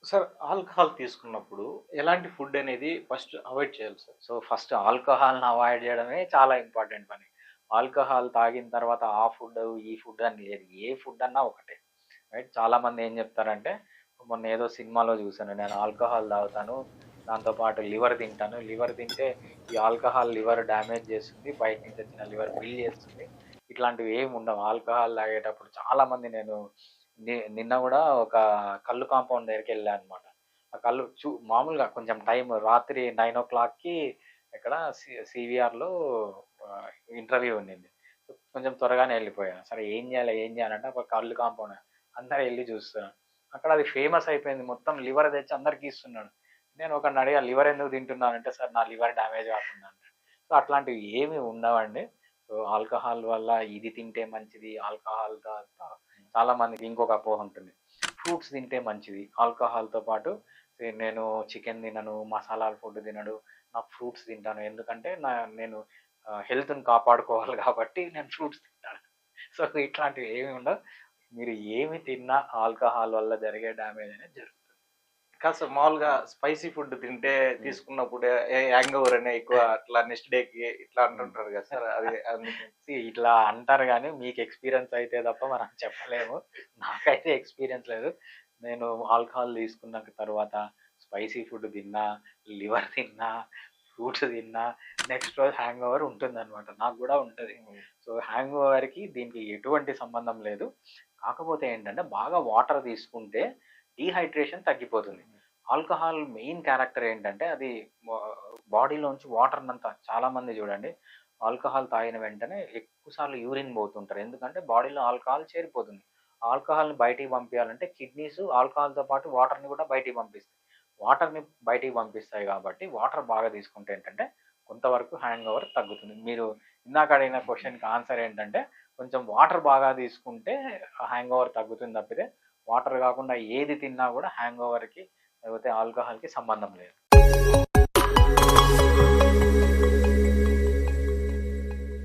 Sir alcohol తీసుకున్నప్పుడు ఎలాంటి food అనేది ఫస్ట్ అవాయిడ్ చేయాలి సార్? సో, ఫస్ట్ ఆల్కహాల్‌ని అవాయిడ్ జేయడమే చాలా ఇంపార్టెంట్ పని. ఆల్కహాల్ తాగిన తర్వాత ఆ ఫుడ్, ఈ ఫుడ్ అని లేదు. ఏ ఫుడ్ అన్నా ఒకటే. రైట్. చాలామంది ఏం జెప్తారంటే, మొన్న ఏదో సినిమాలో జూసాను. నేను ఆల్కహాల్ తాగుతాను. దాంతో పాటు లివర్ తింటాను. లివర్ తింటే ఈ ఆల్కహాల్ లివర్ డ్యామేజ్ జేస్తుంది. బయట నుంచి వచ్చిన లివర్ బిల్డ్ జేస్తుంది. ఇట్లాంటివి ఏమి ఉండవు. ఆల్కహాల్ తాగేటప్పుడు చాలామంది నేను నిన్న గూడా ఒక కల్లు కాంపౌండ్ దగ్గరికెళ్ళా అనమాట. ఆ కల్లు మామూలుగా కొంచెం టైం రాత్రి 9:00కి ఇక్కడ సీవీఆర్‌లో ఇంటర్వ్యూ ఉండింది. సో, కొంచెం త్వరగానే ఎళ్ళిపోయాను. సరే ఏం జేయాలి, ఏం జేయాలంటే ఒక కల్లు కాంపౌండ్ అందరూ ఎళ్లి చూస్తున్నారు. అక్కడ అది ఫేమస్ అయిపోయింది. మొత్తం లివర్ తెచ్చి అందరికి ఇస్తున్నాడు. నేను ఒకడిని అడిగా, "లివర్ ఎందుకు తింటున్నానంటే" "సార్ నా లివర్ డ్యామేజ్ కాకుండా" అన్నాడు. సో, అట్లాంటివి ఏమి ఉండవండి. సో, ఆల్కహాల్ వల్ల ఇది తింటే మంచిది, ఆల్కహాల్ చాలా మందికి ఇంకొక అపోహ ఉంటుంది. ఫ్రూట్స్ తింటే మంచిది. ఆల్కహాల్‌తో పాటు నేను చికెన్ తినను, మసాలాల ఫుడ్ తినడు. నాకు ఫ్రూట్స్ తింటాను. ఎందుకంటే నేను హెల్త్‌ని కాపాడుకోవాలి కాబట్టి నేను ఫ్రూట్స్ తింటాను. సో, ఇట్లాంటివి ఏమి ఉండవు. మీరు ఏమి తిన్నా ఆల్కహాల్ వల్ల జరిగే డ్యామేజ్ అనేది జరుగుతుంది. కాదు సార్, మామూలుగా స్పైసీ ఫుడ్ తింటే హ్మ్. తీసుకున్నప్పుడు హ్యాంగోవర్ అనే ఎక్కువ హ్మ్. అట్లా నెక్స్ట్ డేకి ఇట్లా హ్మ్. అంటుంటారు కదా సార్. అది అందుకే. ఇట్లా అంటారు గానీ, మీకు ఎక్స్‌పీరియన్స్ అయితే తప్ప మనం చెప్పలేము. నాకైతే ఎక్స్‌పీరియన్స్ లేదు. నేను ఆల్కహాల్ తీసుకున్న తర్వాత స్పైసీ ఫుడ్ తిన్నా, లివర్ తిన్నా, ఫ్రూట్స్ తిన్నా, నెక్స్ట్ రోజు హ్యాంగోవర్ ఉంటుందనమాట. నాకు గూడా ఉంటది. హ్మ్. సో, హ్యాంగోవర్‌కి దీనికి ఎటువంటి సంబంధం లేదు. కాకపోతే ఏంటంటే, బాగా వాటర్ తీసుకుంటే డీహైడ్రేషన్ తగ్గిపోతుంది. ఆల్కహాల్ మెయిన్ క్యారెక్టర్ ఏంటంటే, అది బా బాడీలోంచి వాటర్‌నంతా చాలామంది చూడండి ఆల్కహాల్ తాగిన వెంటనే ఎక్కువ సార్లు యూరిన్ పోతుంటారు. ఎందుకంటే బాడీలో ఆల్కహాల్ చేరిపోతుంది. ఆల్కహాల్‌ని బయటికి పంపియాలంటే కిడ్నీస్ ఆల్కహాల్‌తో పాటు వాటర్‌ని కూడా బయటికి పంపిస్తాయి. వాటర్‌ని బయటికి పంపిస్తాయి కాబట్టి వాటర్ బాగా తీసుకుంటే ఏంటంటే కొంతవరకు హ్యాంగోవర్ తగ్గుతుంది. మీరు ఇందాక అడిగిన క్వెషన్‌కి ఆన్సర్ ఏంటంటే కొంచెం వాటర్ బాగా తీసుకుంటే హ్యాంగోవర్ తగ్గుతుంది తప్పితే వాటర్ కాకుండా ఏది తిన్నా కూడా హ్యాంగోవర్‌కి లేకపోతే ఆల్కహాల్‌కి సంబంధం లేదు.